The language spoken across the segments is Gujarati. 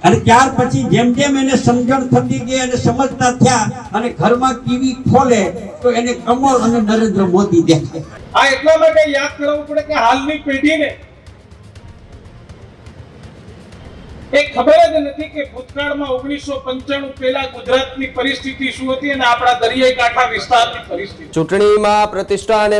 અને ત્યાર પછી જેમ જેમ એને સમજણ થતી ગઈ અને સમજતા થયા અને ઘરમાં ટીવી ખોલે તો એને કમળ અને નરેન્દ્ર મોદી દેખાય. આ એટલા માટે યાદ કરવું પડે કે હાલની પેઢીને એ ખબર જ નથી કે ભૂતકાળમાં 1995 પહેલા ગુજરાતની પરિસ્થિતિ શું હતી અને આપણા દરિયાઈ કાંઠા વિસ્તારની પરિસ્થિતિ. ચૂંટણીમાં પ્રતિષ્ઠા અને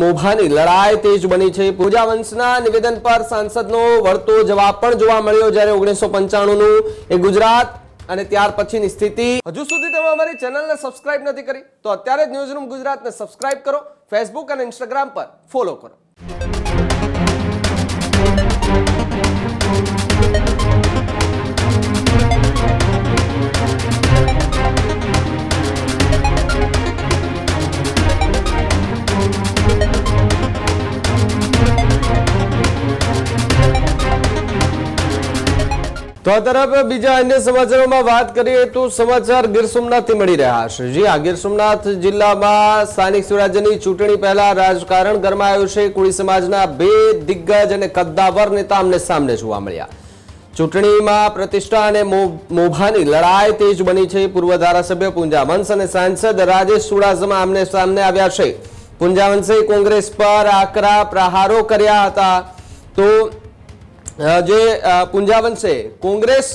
મોભાની લડાઈ તેજ બની છે. પૂજા વંશના નિવેદન પર સાંસદનો વળતો જવાબ પણ જોવા મળ્યો, જ્યારે 1995 નું એ ગુજરાત અને ત્યાર પછીની સ્થિતિ. હજુ સુધી તમે અમારી ચેનલને સબસ્ક્રાઇબ નથી કરી તો અત્યારે જ ન્યૂઝરૂમ ગુજરાતને સબસ્ક્રાઇબ કરો, ફેસબુક અને ઇન્સ્ટાગ્રામ પર ફોલો કરો. તો આ તરફ બીજા અન્ય સમાચારોમાં વાત કરીએ તો સમાચાર ગીર સોમનાથથી મળી રહ્યા છે. જી હા, ગીર સોમનાથ જિલ્લામાં સ્થાનિક સ્વરાજ્યની ચૂંટણી પહેલા રાજકારણ ગરમાયું છે. કોળી સમાજના બે દિગ્ગજ અને કદ્દાવર નેતા આમને સામને જોવા મળ્યા. ચૂંટણીમાં પ્રતિષ્ઠા અને મોભાની લડાઈ તેજ બની છે. પૂર્વ ધારાસભ્ય પૂંજા વંશ અને સાંસદ રાજેશ ચુડાસમા આમને સામને આવ્યા છે. પૂંજા વંશે કોંગ્રેસ પર આકરા પ્રહારો કર્યા હતા. તો જે પૂંજા વંશે કોંગ્રેસ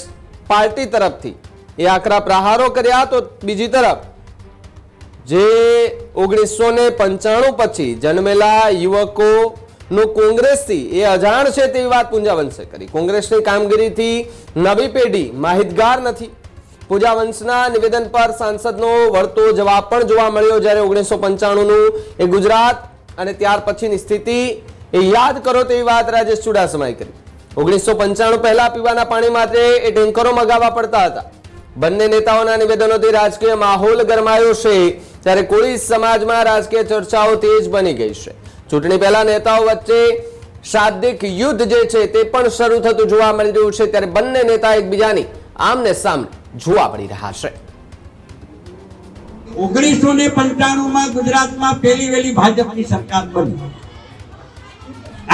પાર્ટી તરફથી એ આકરા પ્રહારો કર્યા, તો બીજી તરફ જે 1995 પછી જન્મેલા યુવકોનો કોંગ્રેસથી એ અજાણ છે તેવી વાત પૂંજા વંશે કરી. કોંગ્રેસની કામગીરીથી નવી પેઢી માહિતગાર નથી. પૂજા વંશના નિવેદન પર સાંસદનો વળતો જવાબ પણ જોવા મળ્યો, જ્યારે 1995 નું એ ગુજરાત અને ત્યાર પછીની સ્થિતિ એ યાદ કરો તેવી વાત રાજેશ ચુડાસમાએ કરી. 1995 પહેલા પીવાના પાણી માટે એ ટેન્કરો મગાવવા પડતા હતા. બંને નેતાઓના નિવેદનોથી રાજકીય માહોલ ગરમાયો છે, ત્યારે કોળી સમાજમાં રાજકીય ચર્ચાઓ તેજ બની ગઈ છે. ચૂંટણી પહેલા નેતાઓ વચ્ચે શાબ્દિક યુદ્ધ જે છે તે પણ શરૂ થતું જોવા મળી રહ્યું છે, ત્યારે બંને નેતા એકબીજાની આમને સામને જોવા મળી રહ્યા છે. 1995 માં ગુજરાતમાં પહેલી વહેલી ભાજપની સરકાર બની.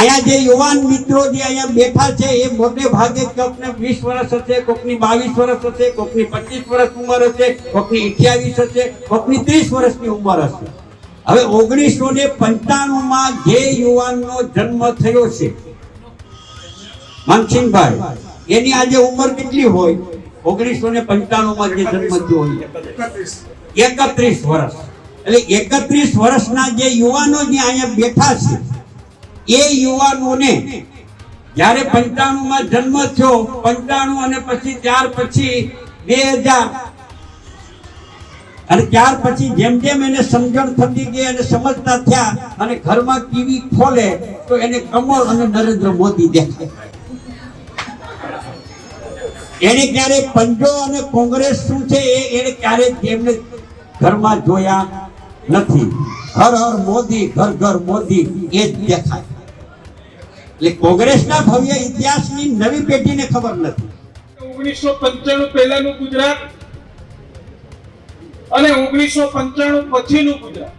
અહીંયા જે યુવાન મિત્રો જે અહીંયા બેઠા છે એ મોટે ભાગે કોકને 20 વર્ષ હશે, કોકની 22 વર્ષ હશે, કોકની 25 વર્ષ ઉંમર હશે, કોકની 28 હશે, કોકની 30 વર્ષની ઉંમર હશે. હવે 1995 માં જે યુવાનનો જન્મ થયો છે માનસિંહભાઈ, એની આજે ઉંમર કેટલી હોય? 1995 માં જે જન્મ થયો હોય 31 વર્ષ. એટલે 31 વર્ષના જે યુવાનો જે અહીંયા બેઠા છે એ યુવાનોને જ્યારે 95 માં જન્મ થયો, 95 અને પછી ત્યાર પછી 2000 અને ત્યાર પછી જેમ જેમ એને સમજણ થતી ગઈ અને સમજતા થયા અને ઘરમાં ટીવી ખોલે તો એને કમળ અને નરેન્દ્ર મોદી દેખાય. એને ક્યારે પંજો અને કોંગ્રેસ શું છે એને ક્યારે એમને ઘરમાં જોયા નથી. હર હર મોદી, ઘર ઘર મોદી એ જ દેખાય. એટલે કોંગ્રેસના ભવ્ય ઇતિહાસની નવી પેઢીને ખબર નથી. 1995 પહેલાનું ગુજરાત અને 1995 પછીનું ગુજરાત,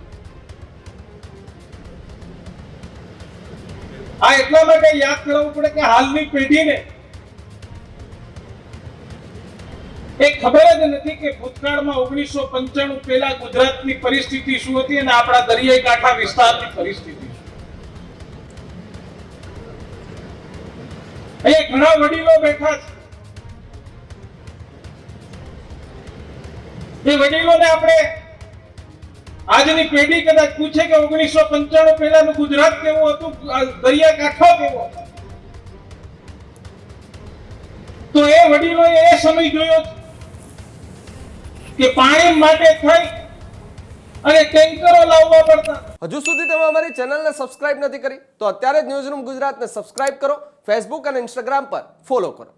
આ એટલા માટે યાદ કરવું પડે કે હાલની પેઢીને એ ખબર જ નથી કે ભૂતકાળમાં 1995 પહેલા ગુજરાતની પરિસ્થિતિ શું હતી અને આપણા દરિયાઈ કાંઠા વિસ્તારની પરિસ્થિતિ. અહીંયા ઘણા વડીલો બેઠા છે. એ વડીલોને આપણે આજની પેઢી કદાચ પૂછે કે 1995 પહેલાનું ગુજરાત કેવું હતું, દરિયા કાંઠો કેવો હતો, તો એ વડીલોએ એ સમય જોયો કે પાણી માટે થઈ અને ટેન્કરો લાવવા પડતા. હજુ સુધી તમે અમારી ચેનલને સબસ્ક્રાઇબ નથી કરી તો અત્યારે જ ન્યૂઝરૂમ ગુજરાતને સબસ્ક્રાઇબ કરો, ફેસબુક અને ઇન્સ્ટાગ્રામ પર ફોલો કરો.